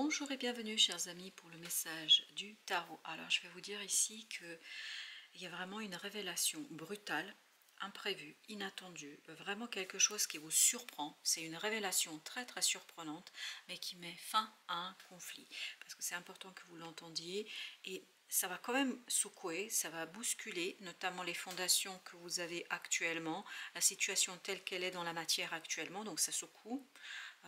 Bonjour et bienvenue chers amis pour le message du tarot. Alors je vais vous dire ici qu'il y a vraiment une révélation brutale, imprévue, inattendue, vraiment quelque chose qui vous surprend. C'est une révélation très très surprenante mais qui met fin à un conflit. Parce que c'est important que vous l'entendiez et ça va quand même secouer, ça va bousculer notamment les fondations que vous avez actuellement, la situation telle qu'elle est dans la matière actuellement, donc ça secoue.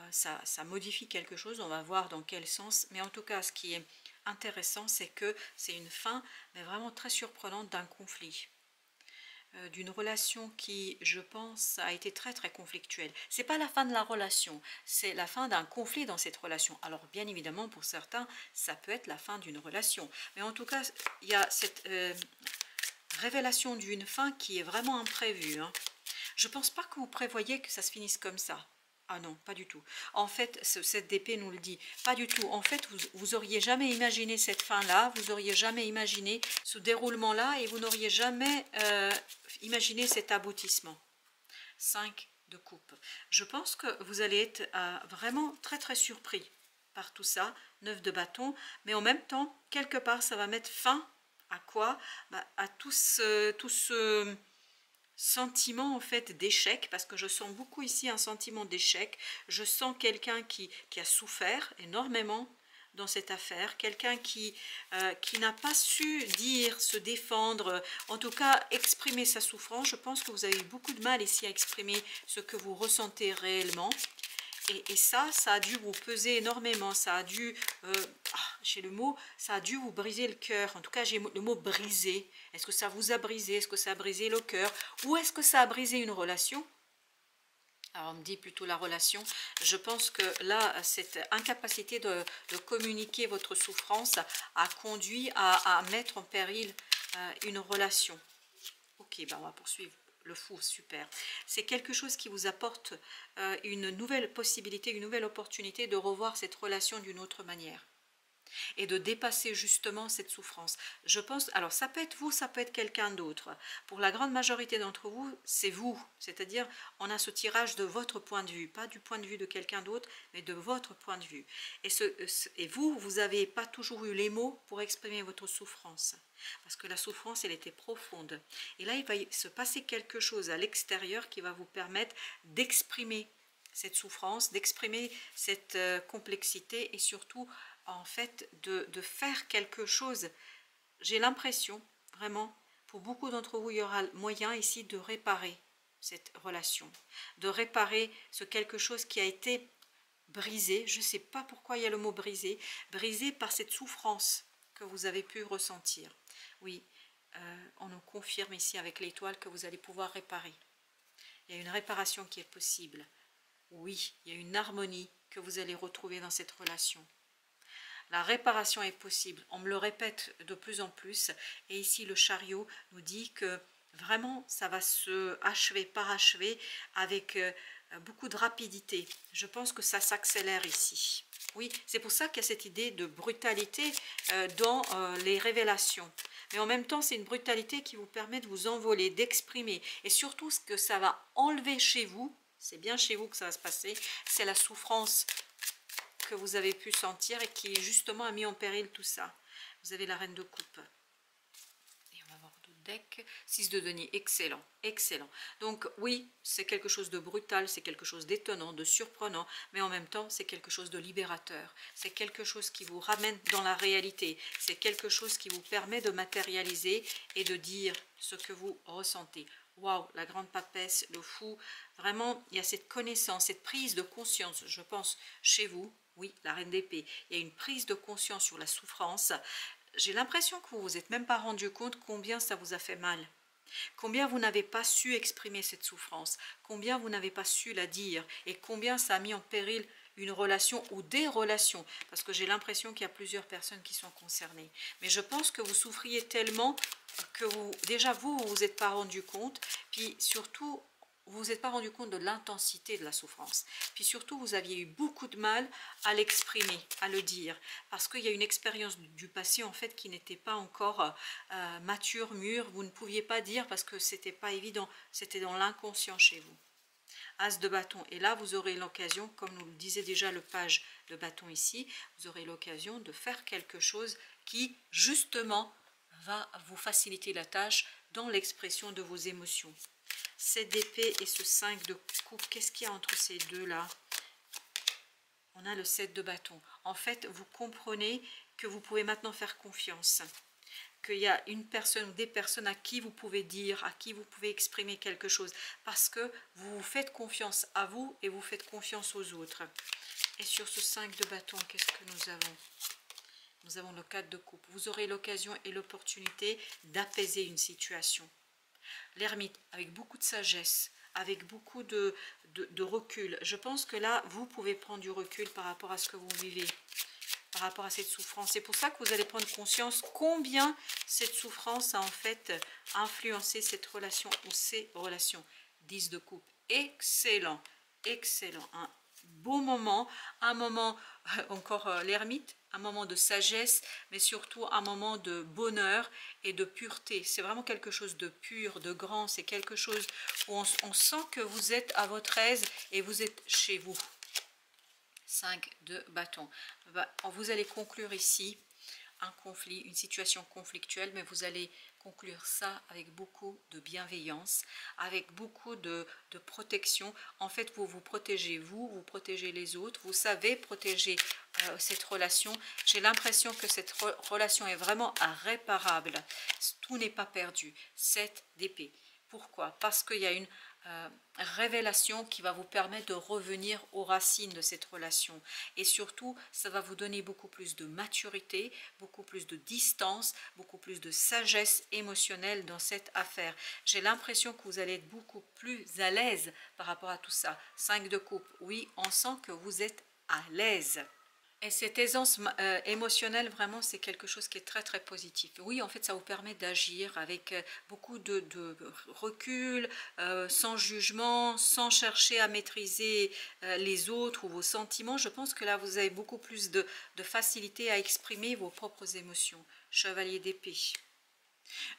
Ça modifie quelque chose, on va voir dans quel sens, mais en tout cas ce qui est intéressant c'est que c'est une fin mais vraiment très surprenante d'un conflit, d'une relation qui je pense a été très très conflictuelle. C'est pas la fin de la relation, c'est la fin d'un conflit dans cette relation. Alors bien évidemment pour certains ça peut être la fin d'une relation, mais en tout cas il y a cette révélation d'une fin qui est vraiment imprévue, hein. Je pense pas que vous prévoyez que ça se finisse comme ça. Ah non, pas du tout. En fait, cette d'épée nous le dit. Pas du tout. En fait, vous auriez jamais imaginé cette fin-là, vous auriez jamais imaginé ce déroulement-là et vous n'auriez jamais imaginé cet aboutissement. 5 de coupe. Je pense que vous allez être vraiment très très surpris par tout ça. 9 de bâton. Mais en même temps, quelque part, ça va mettre fin à quoi? À tout ce sentiment en fait d'échec, parce que je sens beaucoup ici un sentiment d'échec. Je sens quelqu'un qui a souffert énormément dans cette affaire, quelqu'un qui n'a pas su dire, se défendre, en tout cas exprimer sa souffrance. Je pense que vous avez eu beaucoup de mal ici à exprimer ce que vous ressentez réellement. Et ça a dû vous peser énormément, ça a dû, j'ai le mot, ça a dû vous briser le cœur. En tout cas, j'ai le mot briser. Est-ce que ça vous a brisé? Est-ce que ça a brisé le cœur? Ou est-ce que ça a brisé une relation? Alors on me dit plutôt la relation. Je pense que là, cette incapacité de communiquer votre souffrance a conduit à mettre en péril une relation. Ok, on va poursuivre. Le fou, super. C'est quelque chose qui vous apporte une nouvelle possibilité, une nouvelle opportunité de revoir cette relation d'une autre manière et de dépasser justement cette souffrance. Je pense, alors ça peut être vous, ça peut être quelqu'un d'autre. Pour la grande majorité d'entre vous, c'est vous. C'est-à-dire, on a ce tirage de votre point de vue, pas du point de vue de quelqu'un d'autre, mais de votre point de vue. Et vous n'avez pas toujours eu les mots pour exprimer votre souffrance. Parce que la souffrance, elle était profonde. Et là, il va se passer quelque chose à l'extérieur qui va vous permettre d'exprimer cette souffrance, d'exprimer cette complexité et surtout en fait de faire quelque chose. J'ai l'impression vraiment pour beaucoup d'entre vous il y aura moyen ici de réparer cette relation, de réparer ce quelque chose qui a été brisé. Je ne sais pas pourquoi il y a le mot brisé, brisé par cette souffrance que vous avez pu ressentir. Oui, on nous confirme ici avec l'étoile que vous allez pouvoir réparer. Il y a une réparation qui est possible. Oui, il y a une harmonie que vous allez retrouver dans cette relation. La réparation est possible, on me le répète de plus en plus. Et ici, le chariot nous dit que vraiment, ça va se achever, parachever avec beaucoup de rapidité. Je pense que ça s'accélère ici. Oui, c'est pour ça qu'il y a cette idée de brutalité dans les révélations. Mais en même temps, c'est une brutalité qui vous permet de vous envoler, d'exprimer. Et surtout, ce que ça va enlever chez vous, c'est bien chez vous que ça va se passer, c'est la souffrance que vous avez pu sentir et qui justement a mis en péril tout ça. Vous avez la reine de coupe. Et on va voir d'autres decks. 6 de denier, excellent, excellent. Donc oui, c'est quelque chose de brutal, c'est quelque chose d'étonnant, de surprenant, mais en même temps, c'est quelque chose de libérateur. C'est quelque chose qui vous ramène dans la réalité. C'est quelque chose qui vous permet de matérialiser et de dire ce que vous ressentez. Waouh, la grande papesse, le fou, vraiment, il y a cette connaissance, cette prise de conscience, je pense, chez vous. Oui, la reine d'épée, il y a une prise de conscience sur la souffrance. J'ai l'impression que vous ne vous êtes même pas rendu compte combien ça vous a fait mal. Combien vous n'avez pas su exprimer cette souffrance, combien vous n'avez pas su la dire et combien ça a mis en péril une relation ou des relations, parce que j'ai l'impression qu'il y a plusieurs personnes qui sont concernées. Mais je pense que vous souffriez tellement que déjà vous ne vous êtes pas rendu compte, puis surtout vous vous êtes pas rendu compte de l'intensité de la souffrance. Puis surtout, vous aviez eu beaucoup de mal à l'exprimer, à le dire, parce qu'il y a une expérience du passé en fait qui n'était pas encore mature, mûre. Vous ne pouviez pas dire parce que c'était pas évident, c'était dans l'inconscient chez vous. As de bâton. Et là, vous aurez l'occasion, comme nous le disait déjà le page de bâton ici, vous aurez l'occasion de faire quelque chose qui, justement, va vous faciliter la tâche dans l'expression de vos émotions. 7 d'épée et ce 5 de coupe, qu'est-ce qu'il y a entre ces deux-là? On a le 7 de bâton. En fait, vous comprenez que vous pouvez maintenant faire confiance. Qu'il y a une personne ou des personnes à qui vous pouvez dire, à qui vous pouvez exprimer quelque chose. Parce que vous vous faites confiance à vous et vous faites confiance aux autres. Et sur ce 5 de bâton, qu'est-ce que nous avons? Nous avons le 4 de coupe. Vous aurez l'occasion et l'opportunité d'apaiser une situation. L'ermite, avec beaucoup de sagesse, avec beaucoup de recul. Je pense que là, vous pouvez prendre du recul par rapport à ce que vous vivez, par rapport à cette souffrance. C'est pour ça que vous allez prendre conscience combien cette souffrance a en fait influencé cette relation ou ces relations. 10 de coupe. Excellent, excellent. Un beau moment, un moment, encore l'ermite, un moment de sagesse, mais surtout un moment de bonheur et de pureté. C'est vraiment quelque chose de pur, de grand, c'est quelque chose où on sent que vous êtes à votre aise et vous êtes chez vous. 5 de bâton. Vous allez conclure ici un conflit, une situation conflictuelle, mais vous allez conclure ça avec beaucoup de bienveillance, avec beaucoup de protection. En fait, vous vous protégez vous protégez les autres, vous savez protéger cette relation. J'ai l'impression que cette relation est vraiment réparable. Tout n'est pas perdu. 7 d'épée. Pourquoi? Parce qu'il y a une révélation qui va vous permettre de revenir aux racines de cette relation. Et surtout, ça va vous donner beaucoup plus de maturité, beaucoup plus de distance, beaucoup plus de sagesse émotionnelle dans cette affaire. J'ai l'impression que vous allez être beaucoup plus à l'aise par rapport à tout ça. 5 de coupe, oui, on sent que vous êtes à l'aise. Et cette aisance émotionnelle, vraiment, c'est quelque chose qui est très très positif. Oui, en fait, ça vous permet d'agir avec beaucoup de recul, sans jugement, sans chercher à maîtriser les autres ou vos sentiments. Je pense que là, vous avez beaucoup plus de facilité à exprimer vos propres émotions. Chevalier d'épée.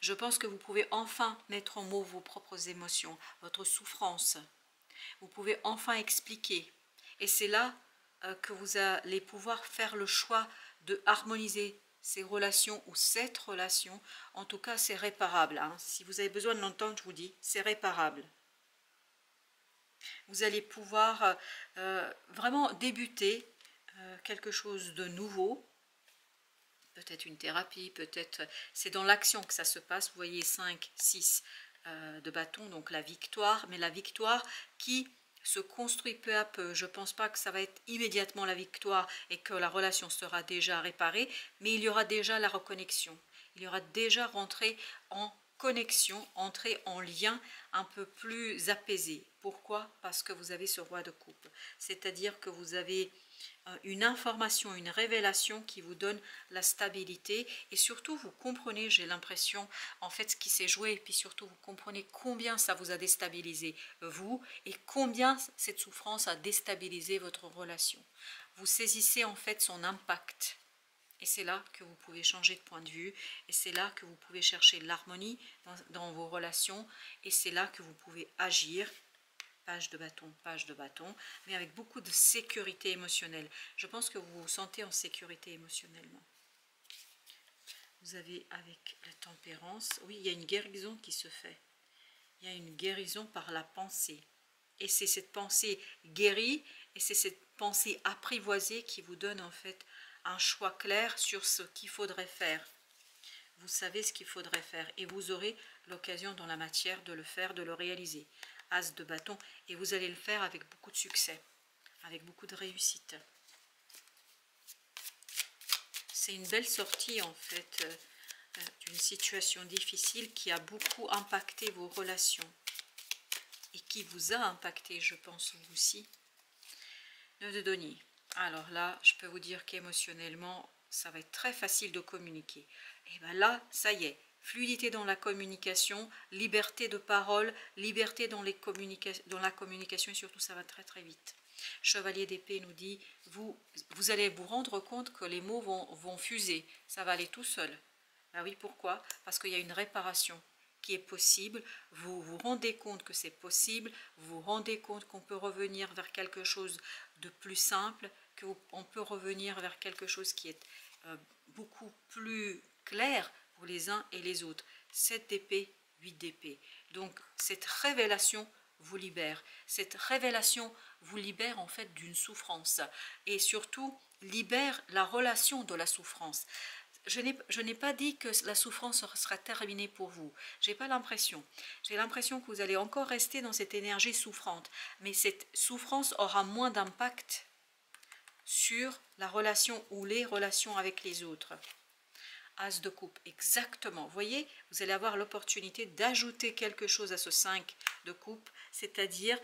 Je pense que vous pouvez enfin mettre en mots vos propres émotions, votre souffrance. Vous pouvez enfin expliquer. Et c'est là que vous allez pouvoir faire le choix de harmoniser ces relations ou cette relation. En tout cas, c'est réparable. Hein. Si vous avez besoin de l'entendre, je vous dis, c'est réparable. Vous allez pouvoir vraiment débuter quelque chose de nouveau. Peut-être une thérapie, peut-être c'est dans l'action que ça se passe. Vous voyez 5, 6 de bâton, donc la victoire. Mais la victoire qui se construit peu à peu. Je ne pense pas que ça va être immédiatement la victoire et que la relation sera déjà réparée, mais il y aura déjà la reconnexion. Il y aura déjà rentré en connexion, entré en lien un peu plus apaisé. Pourquoi? Parce que vous avez ce roi de coupe. C'est-à-dire que vous avez une information, une révélation qui vous donne la stabilité et surtout vous comprenez, j'ai l'impression, en fait ce qui s'est joué et puis surtout vous comprenez combien ça vous a déstabilisé vous et combien cette souffrance a déstabilisé votre relation. Vous saisissez en fait son impact et c'est là que vous pouvez changer de point de vue et c'est là que vous pouvez chercher l'harmonie dans vos relations et c'est là que vous pouvez agir. Page de bâton, mais avec beaucoup de sécurité émotionnelle. Je pense que vous vous sentez en sécurité émotionnellement. Vous avez avec la tempérance, oui, il y a une guérison qui se fait. Il y a une guérison par la pensée. Et c'est cette pensée guérie, et c'est cette pensée apprivoisée qui vous donne en fait un choix clair sur ce qu'il faudrait faire. Vous savez ce qu'il faudrait faire, et vous aurez l'occasion dans la matière de le faire, de le réaliser. As de bâton, et vous allez le faire avec beaucoup de succès, avec beaucoup de réussite. C'est une belle sortie en fait d'une situation difficile qui a beaucoup impacté vos relations et qui vous a impacté, je pense, vous aussi. 9 de denier. Alors là, je peux vous dire qu'émotionnellement, ça va être très facile de communiquer. Et bien là, ça y est. Fluidité dans la communication, liberté de parole, liberté dans la communication et surtout ça va très très vite. Chevalier d'épée nous dit, vous allez vous rendre compte que les mots vont fuser, ça va aller tout seul. Ah oui, pourquoi? Parce qu'il y a une réparation. qui est possible, vous vous rendez compte que c'est possible, vous vous rendez compte qu'on peut revenir vers quelque chose de plus simple, qu'on peut revenir vers quelque chose qui est beaucoup plus clair pour les uns et les autres. 7 d'épée, 8 d'épée. Donc cette révélation vous libère. Cette révélation vous libère en fait d'une souffrance et surtout libère la relation de la souffrance. Je n'ai pas dit que la souffrance sera terminée pour vous. J'ai pas l'impression. J'ai l'impression que vous allez encore rester dans cette énergie souffrante. Mais cette souffrance aura moins d'impact sur la relation ou les relations avec les autres. As de coupe, exactement. Vous voyez, vous allez avoir l'opportunité d'ajouter quelque chose à ce 5 de coupe, c'est-à-dire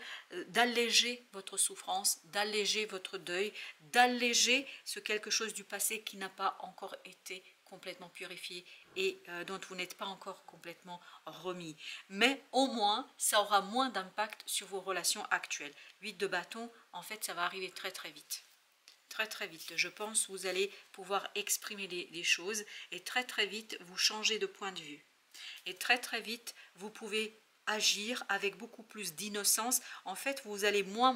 d'alléger votre souffrance, d'alléger votre deuil, d'alléger ce quelque chose du passé qui n'a pas encore été complètement purifié et dont vous n'êtes pas encore complètement remis. Mais au moins, ça aura moins d'impact sur vos relations actuelles. 8 de bâton, en fait, ça va arriver très très vite. Très très vite, je pense que vous allez pouvoir exprimer des choses et très très vite vous changez de point de vue. Et très très vite, vous pouvez agir avec beaucoup plus d'innocence. En fait, vous allez moins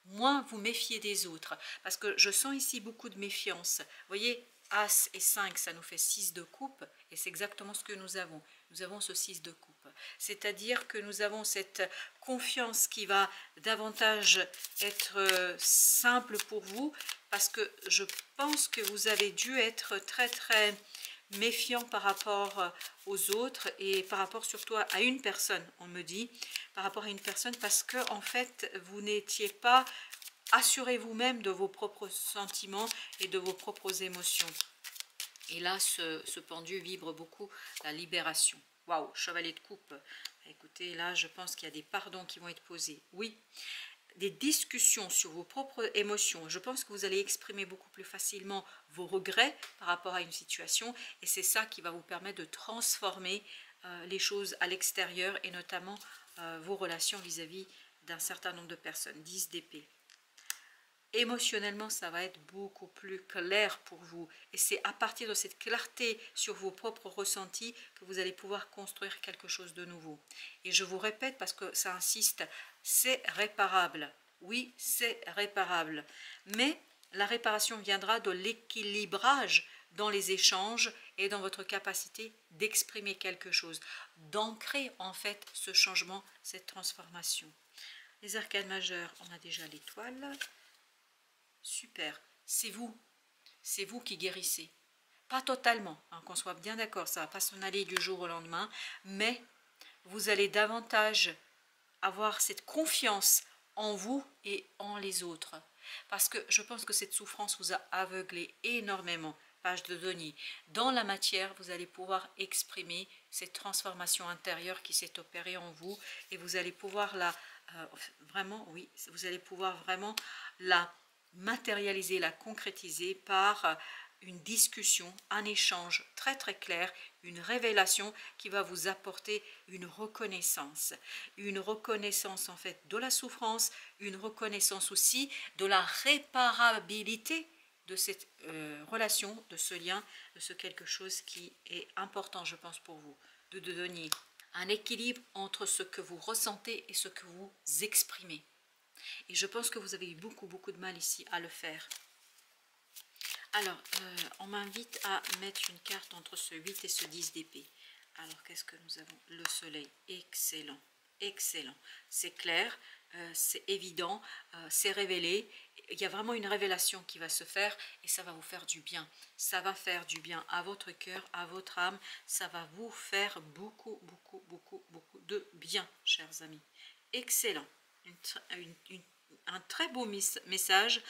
vous méfier des autres. Parce que je sens ici beaucoup de méfiance. Vous voyez, As et 5, ça nous fait 6 de coupe. Et c'est exactement ce que nous avons. Nous avons ce 6 de coupe. C'est-à-dire que nous avons cette confiance qui va davantage être simple pour vous. Parce que je pense que vous avez dû être très très méfiant par rapport aux autres et par rapport surtout à une personne, on me dit, par rapport à une personne parce que en fait vous n'étiez pas assuré vous-même de vos propres sentiments et de vos propres émotions. Et là ce pendu vibre beaucoup la libération. Waouh, chevalier de coupe. Écoutez, là je pense qu'il y a des pardons qui vont être posés. Oui, des discussions sur vos propres émotions. Je pense que vous allez exprimer beaucoup plus facilement vos regrets par rapport à une situation et c'est ça qui va vous permettre de transformer les choses à l'extérieur et notamment vos relations vis-à-vis d'un certain nombre de personnes. 10 d'épée. Émotionnellement, ça va être beaucoup plus clair pour vous. Et c'est à partir de cette clarté sur vos propres ressentis que vous allez pouvoir construire quelque chose de nouveau. Et je vous répète, parce que ça insiste, c'est réparable. Oui, c'est réparable. Mais la réparation viendra de l'équilibrage dans les échanges et dans votre capacité d'exprimer quelque chose, d'ancrer en fait ce changement, cette transformation. Les arcanes majeures, on a déjà l'étoile. Super, c'est vous qui guérissez. Pas totalement, hein, qu'on soit bien d'accord, ça ne va pas s'en aller du jour au lendemain, mais vous allez davantage avoir cette confiance en vous et en les autres. Parce que je pense que cette souffrance vous a aveuglé énormément. Page de denier. Dans la matière, vous allez pouvoir exprimer cette transformation intérieure qui s'est opérée en vous et vous allez pouvoir vraiment, oui, vous allez pouvoir vraiment la matérialiser, la concrétiser par une discussion, un échange très très clair, une révélation qui va vous apporter une reconnaissance en fait de la souffrance, une reconnaissance aussi de la réparabilité de cette relation, de ce lien, de ce quelque chose qui est important je pense pour vous, de donner un équilibre entre ce que vous ressentez et ce que vous exprimez. Et je pense que vous avez eu beaucoup de mal ici à le faire. Alors, on m'invite à mettre une carte entre ce 8 et ce 10 d'épée. Alors, qu'est-ce que nous avons? Le soleil, excellent, excellent. C'est clair, c'est évident, c'est révélé. Il y a vraiment une révélation qui va se faire et ça va vous faire du bien. Ça va faire du bien à votre cœur, à votre âme. Ça va vous faire beaucoup de bien, chers amis. Excellent. Un très beau message,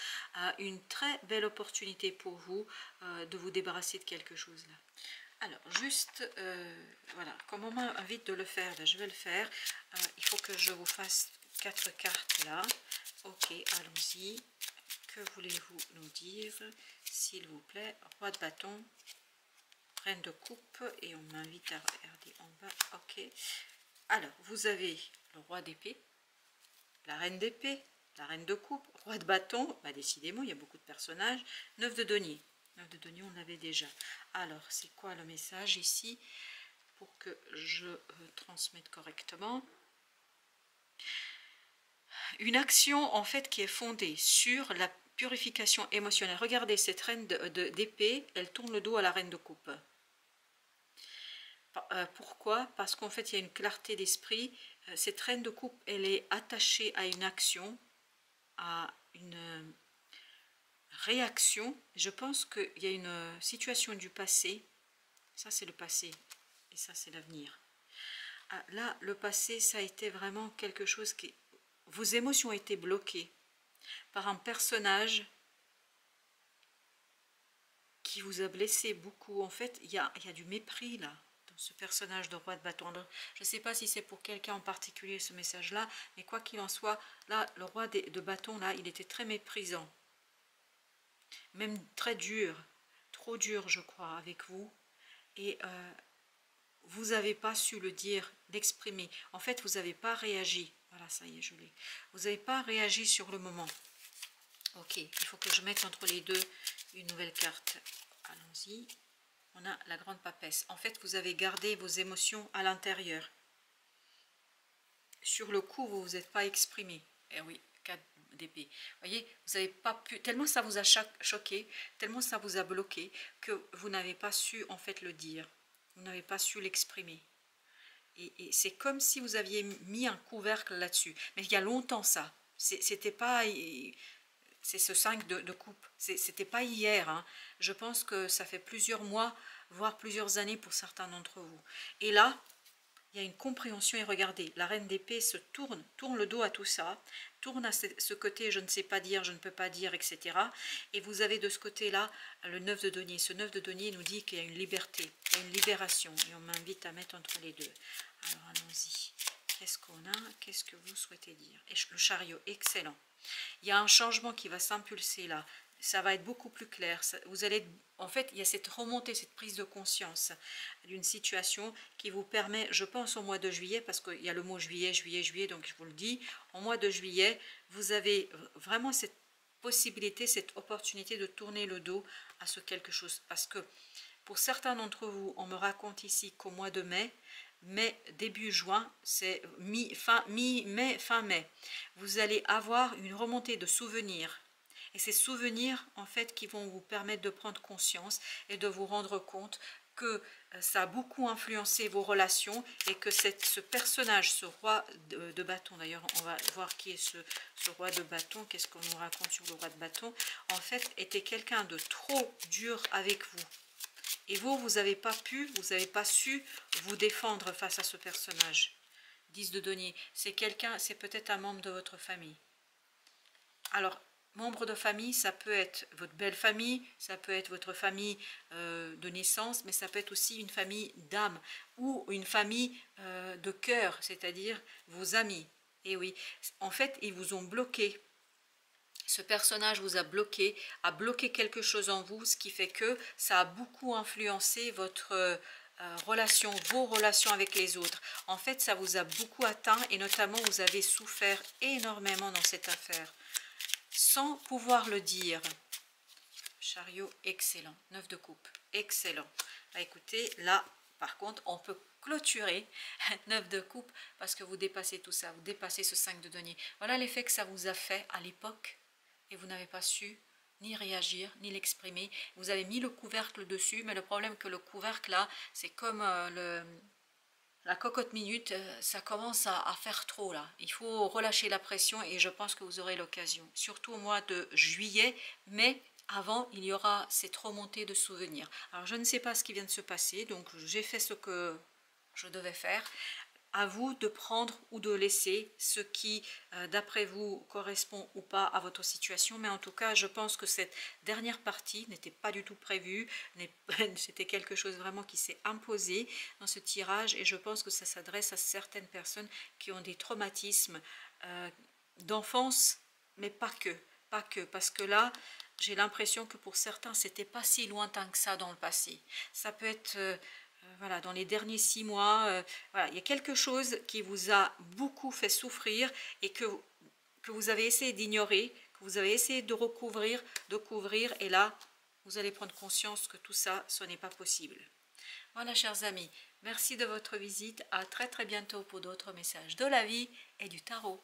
une très belle opportunité pour vous de vous débarrasser de quelque chose là. Alors juste, voilà, comme on m'invite de le faire, là, je vais le faire. Il faut que je vous fasse 4 cartes là. Ok, allons-y. Que voulez-vous nous dire, s'il vous plaît? Roi de bâton, reine de coupe, et on m'invite à regarder en bas. Ok. Alors, vous avez le roi d'épée, la reine d'épée, la reine de coupe, roi de bâton, bah décidément il y a beaucoup de personnages, 9 de denier. 9 de denier on l'avait déjà. Alors c'est quoi le message ici pour que je transmette correctement. Une action en fait qui est fondée sur la purification émotionnelle. Regardez cette reine d'épée, elle tourne le dos à la reine de coupe. Pourquoi? Parce qu'en fait il y a une clarté d'esprit. Cette reine de coupe, elle est attachée à une action, à une réaction. Je pense qu'il y a une situation du passé. Ça c'est le passé et ça c'est l'avenir. Là le passé, ça a été vraiment quelque chose qui... Vos émotions ont été bloquées par un personnage qui vous a blessé beaucoup. En fait, il y a du mépris là, dans ce personnage de roi de bâton. Alors, je ne sais pas si c'est pour quelqu'un en particulier ce message-là, mais quoi qu'il en soit, là, le roi de bâton, là, il était très méprisant. Même très dur, trop dur, je crois, avec vous. Et vous n'avez pas su le dire, l'exprimer. En fait, vous n'avez pas réagi. Voilà, ça y est, je l'ai. Vous n'avez pas réagi sur le moment. Ok, il faut que je mette entre les deux une nouvelle carte. Allons-y. On a la grande papesse. En fait, vous avez gardé vos émotions à l'intérieur. Sur le coup, vous ne vous êtes pas exprimé. Eh oui, 4 d'épée. Vous voyez, vous n'avez pas pu, tellement ça vous a choqué, tellement ça vous a bloqué, que vous n'avez pas su en fait le dire. Vous n'avez pas su l'exprimer. Et c'est comme si vous aviez mis un couvercle là-dessus. Mais il y a longtemps ça. C'était pas... C'est ce 5 de coupe. C'était pas hier. Hein. Je pense que ça fait plusieurs mois, voire plusieurs années pour certains d'entre vous. Et là, il y a une compréhension. Et regardez, la reine d'épée se tourne le dos à tout ça, tourne à ce côté je ne sais pas dire, je ne peux pas dire, etc. Et vous avez de ce côté-là le 9 de denier. Ce 9 de denier nous dit qu'il y a une liberté, il y a une libération. Et on m'invite à mettre entre les deux. Alors allons-y. Qu'est-ce qu'on a? Qu'est-ce que vous souhaitez dire? Et le chariot, excellent. Il y a un changement qui va s'impulser là. Ça va être beaucoup plus clair. Vous allez, en fait, il y a cette remontée, cette prise de conscience d'une situation qui vous permet, je pense au mois de juillet, parce qu'il y a le mot juillet, juillet, donc je vous le dis, au mois de juillet, vous avez vraiment cette possibilité, cette opportunité de tourner le dos à ce quelque chose. Parce que pour certains d'entre vous, on me raconte ici qu'au mois de mai, début juin, c'est mi-mai, fin mai, vous allez avoir une remontée de souvenirs. Et ces souvenirs, en fait, qui vont vous permettre de prendre conscience et de vous rendre compte que ça a beaucoup influencé vos relations et que ce personnage, ce roi de bâton, d'ailleurs, on va voir qui est ce roi de bâton, qu'est-ce qu'on nous raconte sur le roi de bâton, en fait, était quelqu'un de trop dur avec vous. Et vous n'avez pas pu, vous n'avez pas su vous défendre face à ce personnage. 10 de denier, c'est quelqu'un, c'est peut-être un membre de votre famille. Alors, membre de famille, ça peut être votre belle famille, ça peut être votre famille de naissance, mais ça peut être aussi une famille d'âme ou une famille de cœur, c'est-à-dire vos amis. Et oui, en fait, ils vous ont bloqué. Ce personnage vous a bloqué quelque chose en vous, ce qui fait que ça a beaucoup influencé votre relation, vos relations avec les autres. En fait, ça vous a beaucoup atteint et notamment vous avez souffert énormément dans cette affaire, sans pouvoir le dire. Chariot, excellent. 9 de coupe, excellent. Bah, écoutez, là, par contre, on peut clôturer 9 de coupe parce que vous dépassez tout ça, vous dépassez ce 5 de denier. Voilà l'effet que ça vous a fait à l'époque. Et vous n'avez pas su ni réagir, ni l'exprimer. Vous avez mis le couvercle dessus, mais le problème que le couvercle là, c'est comme la cocotte minute, ça commence à faire trop là. Il faut relâcher la pression et je pense que vous aurez l'occasion. Surtout au mois de juillet, mais avant, il y aura cette remontée de souvenirs. Alors je ne sais pas ce qui vient de se passer, donc j'ai fait ce que je devais faire. À vous de prendre ou de laisser ce qui, d'après vous, correspond ou pas à votre situation. Mais en tout cas, je pense que cette dernière partie n'était pas du tout prévue. C'était quelque chose vraiment qui s'est imposé dans ce tirage. Et je pense que ça s'adresse à certaines personnes qui ont des traumatismes d'enfance, mais pas que. Pas que. Parce que là, j'ai l'impression que pour certains, c'était pas si lointain que ça dans le passé. Ça peut être... voilà, dans les derniers 6 mois, voilà, il y a quelque chose qui vous a beaucoup fait souffrir et que vous avez essayé d'ignorer, que vous avez essayé de recouvrir, de couvrir, et là, vous allez prendre conscience que tout ça, ce n'est pas possible. Voilà, chers amis, merci de votre visite. À très très bientôt pour d'autres messages de la vie et du tarot.